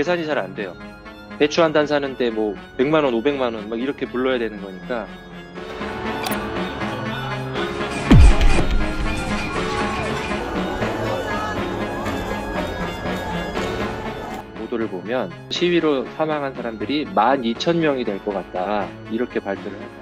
계산이 잘 안 돼요. 배추 한 단 사는데 뭐 100만 원, 500만 원 막 이렇게 불러야 되는 거니까. 보도를 보면 시위로 사망한 사람들이 12,000명이 될 것 같다, 이렇게 발표를 했어요.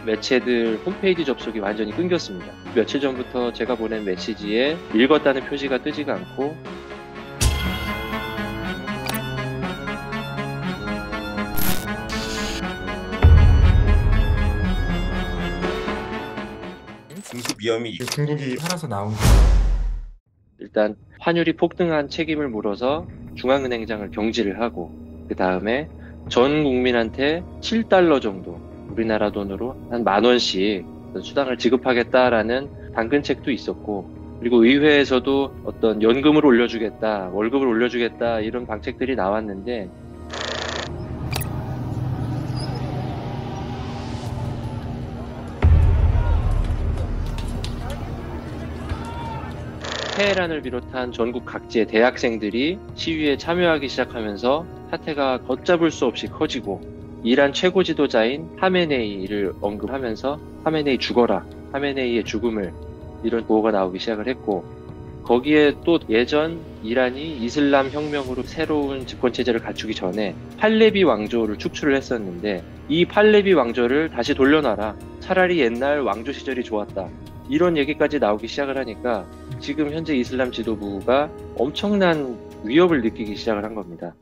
매체들 홈페이지 접속이 완전히 끊겼습니다. 며칠 전부터 제가 보낸 메시지에 읽었다는 표시가 뜨지가 않고, 중국 위험이 중국이 팔아서 나온 일단 환율이 폭등한 책임을 물어서 중앙은행장을 경질을 하고, 그 다음에 전 국민한테 7달러 정도, 우리나라 돈으로 한 10,000원씩 수당을 지급하겠다라는 당근책도 있었고, 그리고 의회에서도 어떤 연금을 올려주겠다, 월급을 올려주겠다, 이런 방책들이 나왔는데, 테헤란을 비롯한 전국 각지의 대학생들이 시위에 참여하기 시작하면서 사태가 걷잡을 수 없이 커지고, 이란 최고 지도자인 하메네이를 언급하면서 하메네이 죽어라, 하메네이의 죽음을, 이런 보고가 나오기 시작을 했고, 거기에 또 예전 이란이 이슬람 혁명으로 새로운 집권체제를 갖추기 전에 팔레비 왕조를 축출을 했었는데, 이 팔레비 왕조를 다시 돌려놔라, 차라리 옛날 왕조 시절이 좋았다, 이런 얘기까지 나오기 시작을 하니까 지금 현재 이슬람 지도부가 엄청난 위협을 느끼기 시작을 한 겁니다.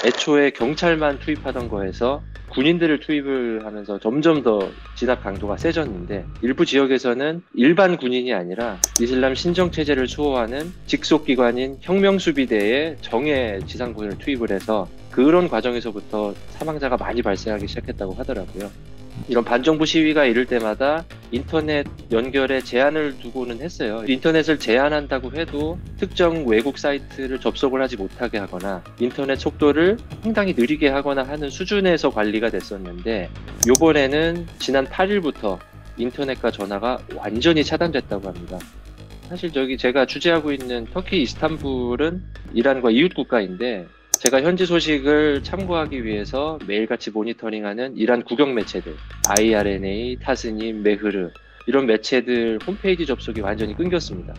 애초에 경찰만 투입하던 거에서 군인들을 투입을 하면서 점점 더 진압 강도가 세졌는데, 일부 지역에서는 일반 군인이 아니라 이슬람 신정체제를 수호하는 직속기관인 혁명수비대에 정예 지상군을 투입을 해서 그런 과정에서부터 사망자가 많이 발생하기 시작했다고 하더라고요. 이런 반정부 시위가 이럴 때마다 인터넷 연결에 제한을 두고는 했어요. 인터넷을 제한한다고 해도 특정 외국 사이트를 접속을 하지 못하게 하거나 인터넷 속도를 상당히 느리게 하거나 하는 수준에서 관리가 됐었는데, 요번에는 지난 8일부터 인터넷과 전화가 완전히 차단됐다고 합니다. 사실 제가 주재하고 있는 터키 이스탄불은 이란과 이웃 국가인데, 제가 현지 소식을 참고하기 위해서 매일같이 모니터링하는 이란 국영 매체들, IRNA, 타스님, 메흐르, 이런 매체들 홈페이지 접속이 완전히 끊겼습니다.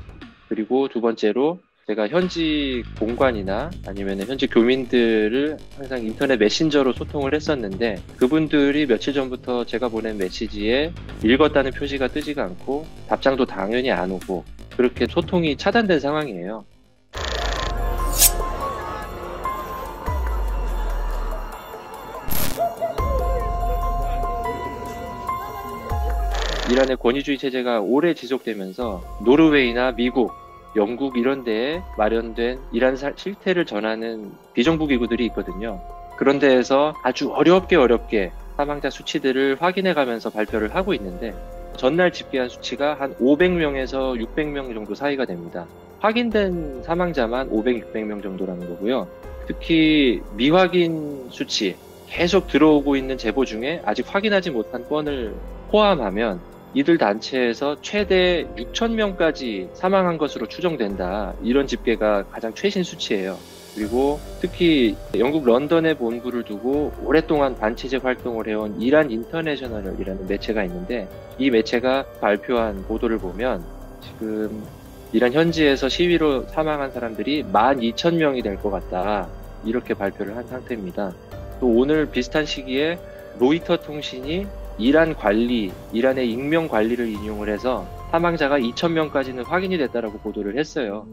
그리고 두 번째로 제가 현지 공관이나 아니면 현지 교민들을 항상 인터넷 메신저로 소통을 했었는데, 그분들이 며칠 전부터 제가 보낸 메시지에 읽었다는 표시가 뜨지가 않고 답장도 당연히 안 오고, 그렇게 소통이 차단된 상황이에요. 이란의 권위주의 체제가 오래 지속되면서 노르웨이나 미국, 영국 이런 데에 마련된 이란 실태를 전하는 비정부 기구들이 있거든요. 그런 데에서 아주 어렵게 사망자 수치들을 확인해 가면서 발표를 하고 있는데, 전날 집계한 수치가 한 500명에서 600명 정도 사이가 됩니다. 확인된 사망자만 500, 600명 정도라는 거고요. 특히 미확인 수치, 계속 들어오고 있는 제보 중에 아직 확인하지 못한 건을 포함하면 이들 단체에서 최대 6,000명까지 사망한 것으로 추정된다, 이런 집계가 가장 최신 수치예요. 그리고 특히 영국 런던에 본부를 두고 오랫동안 반체제 활동을 해온 이란 인터내셔널이라는 매체가 있는데, 이 매체가 발표한 보도를 보면 지금 이란 현지에서 시위로 사망한 사람들이 12,000명이 될 것 같다, 이렇게 발표를 한 상태입니다. 또 오늘 비슷한 시기에 로이터 통신이 이란의 익명 관리를 인용을 해서 사망자가 2,000명까지는 확인이 됐다라고 보도를 했어요.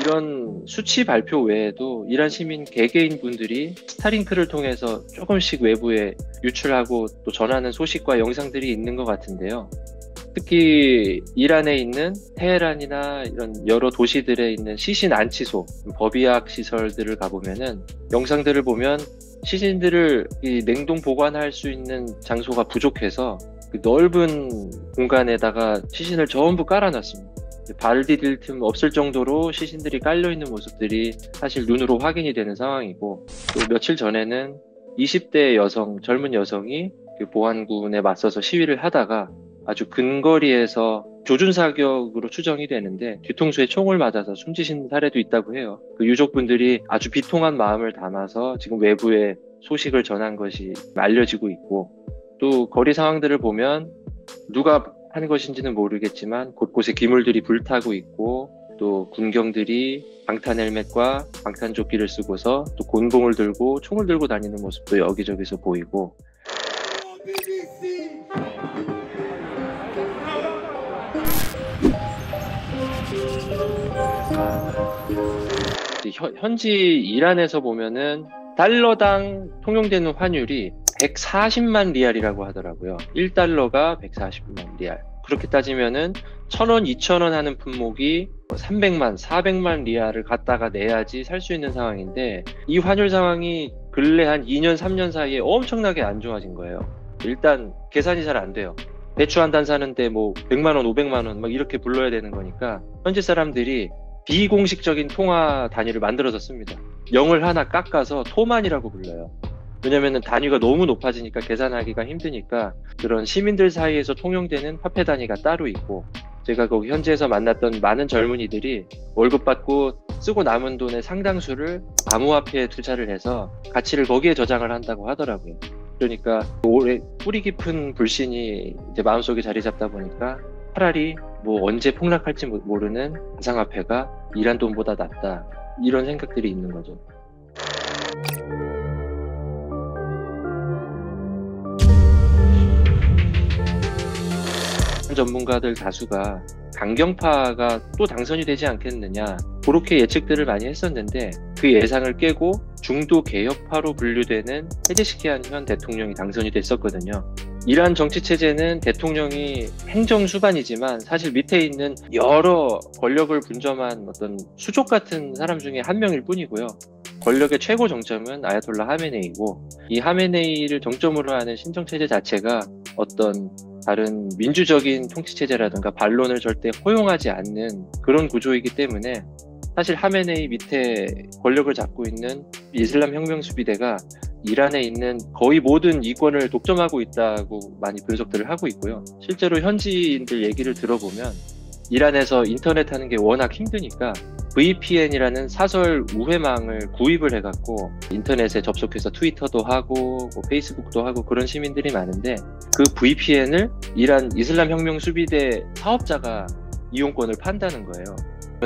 이런 수치 발표 외에도 이란 시민 개개인 분들이 스타링크를 통해서 조금씩 외부에 유출하고 또 전하는 소식과 영상들이 있는 것 같은데요. 특히 이란에 있는 테헤란이나 이런 여러 도시들에 있는 시신 안치소, 법의학 시설들을 가보면은 영상들을 보면 시신들을 냉동 보관할 수 있는 장소가 부족해서 그 넓은 공간에다가 시신을 전부 깔아놨습니다. 발 디딜 틈 없을 정도로 시신들이 깔려있는 모습들이 사실 눈으로 확인이 되는 상황이고, 또 며칠 전에는 20대 여성, 젊은 여성이 그 보안군에 맞서서 시위를 하다가 아주 근거리에서 조준사격으로 추정이 되는데 뒤통수에 총을 맞아서 숨지신 사례도 있다고 해요. 그 유족분들이 아주 비통한 마음을 담아서 지금 외부에 소식을 전한 것이 알려지고 있고, 또 거리 상황들을 보면 누가 한 것인지는 모르겠지만 곳곳에 기물들이 불타고 있고, 또 군경들이 방탄 헬멧과 방탄조끼를 쓰고서 또 곤봉을 들고 총을 들고 다니는 모습도 여기저기서 보이고, 현지 이란에서 보면은 달러당 통용되는 환율이 140만 리알이라고 하더라고요. 1달러가 140만 리알. 그렇게 따지면은 1,000원, 2,000원 하는 품목이 300만, 400만 리알을 갖다가 내야지 살 수 있는 상황인데, 이 환율 상황이 근래 한 2년, 3년 사이에 엄청나게 안 좋아진 거예요. 일단 계산이 잘 안 돼요. 배추 한 단 사는데 뭐 100만 원, 500만 원 막 이렇게 불러야 되는 거니까 현지 사람들이 비공식적인 통화 단위를 만들어서 씁니다. 0을 하나 깎아서 토만이라고 불러요. 왜냐면은 단위가 너무 높아지니까 계산하기가 힘드니까 그런 시민들 사이에서 통용되는 화폐 단위가 따로 있고, 제가 거기 현지에서 만났던 많은 젊은이들이 월급 받고 쓰고 남은 돈의 상당수를 암호화폐에 투자를 해서 가치를 거기에 저장을 한다고 하더라고요. 그러니까 오래 뿌리 깊은 불신이 이제 마음속에 자리 잡다 보니까 차라리 뭐 언제 폭락할지 모르는 가상화폐가 이란 돈보다 낫다, 이런 생각들이 있는 거죠. 전문가들 다수가 강경파가 또 당선이 되지 않겠느냐, 그렇게 예측들을 많이 했었는데 그 예상을 깨고 중도 개혁파로 분류되는 페제시키안 현 대통령이 당선이 됐었거든요. 이란 정치체제는 대통령이 행정수반이지만 사실 밑에 있는 여러 권력을 분점한 어떤 수족 같은 사람 중에 한 명일 뿐이고요. 권력의 최고 정점은 아야톨라 하메네이고, 이 하메네이를 정점으로 하는 신정체제 자체가 어떤 다른 민주적인 통치체제라든가 반론을 절대 허용하지 않는 그런 구조이기 때문에 사실 하메네이 밑에 권력을 잡고 있는 이슬람 혁명 수비대가 이란에 있는 거의 모든 이권을 독점하고 있다고 많이 분석들을 하고 있고요. 실제로 현지인들 얘기를 들어보면 이란에서 인터넷 하는 게 워낙 힘드니까 VPN이라는 사설 우회망을 구입을 해갖고 인터넷에 접속해서 트위터도 하고 뭐 페이스북도 하고 그런 시민들이 많은데, 그 VPN을 이란 이슬람 혁명 수비대 사업자가 이용권을 판다는 거예요.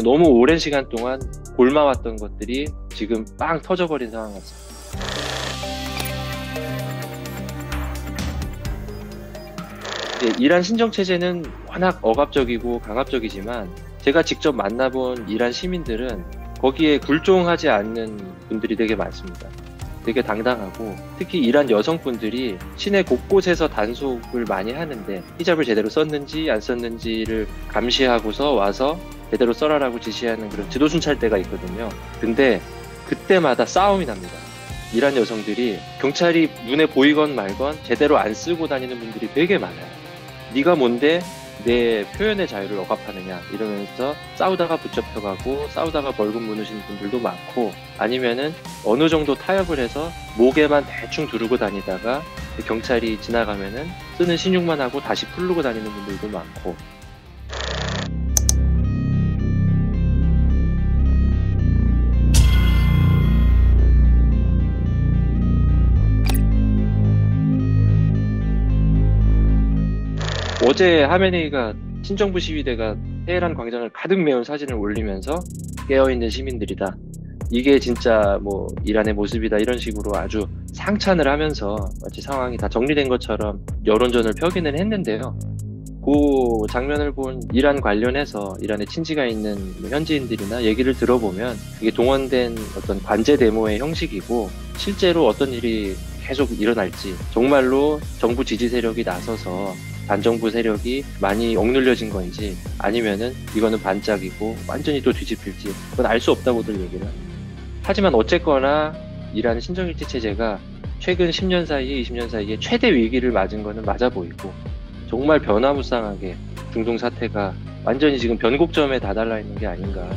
너무 오랜 시간 동안 골마왔던 것들이 지금 빵 터져버린 상황 같습니다. 이란 신정체제는 워낙 억압적이고 강압적이지만 제가 직접 만나본 이란 시민들은 거기에 굴종하지 않는 분들이 되게 많습니다. 되게 당당하고, 특히 이란 여성분들이 시내 곳곳에서 단속을 많이 하는데 히잡을 제대로 썼는지 안 썼는지를 감시하고서 와서 제대로 써라라고 지시하는 그런 지도순찰대가 있거든요. 근데 그때마다 싸움이 납니다. 이란 여성들이 경찰이 눈에 보이건 말건 제대로 안 쓰고 다니는 분들이 되게 많아요. 네가 뭔데 내 표현의 자유를 억압하느냐 이러면서 싸우다가 붙잡혀가고 싸우다가 벌금 무너지는 분들도 많고, 아니면은 어느 정도 타협을 해서 목에만 대충 두르고 다니다가 경찰이 지나가면은 쓰는 신용만 하고 다시 풀르고 다니는 분들도 많고. 어제 하메네이가 친정부 시위대가 테헤란 광장을 가득 메운 사진을 올리면서 깨어있는 시민들이다, 이게 진짜 뭐 이란의 모습이다, 이런 식으로 아주 상찬을 하면서 마치 상황이 다 정리된 것처럼 여론전을 펴기는 했는데요. 그 장면을 본 이란 관련해서 이란에 친지가 있는 현지인들이나 얘기를 들어보면 이게 동원된 어떤 관제 데모의 형식이고, 실제로 어떤 일이 계속 일어날지, 정말로 정부 지지 세력이 나서서 반정부 세력이 많이 억눌려진 건지, 아니면은 이거는 반짝이고 완전히 또 뒤집힐지, 그건 알 수 없다고들 얘기를 합니다. 하지만 어쨌거나 이란 신정일치 체제가 최근 10년 사이에 20년 사이에 최대 위기를 맞은 거는 맞아 보이고, 정말 변화무쌍하게 중동 사태가 완전히 지금 변곡점에 다달라 있는 게 아닌가.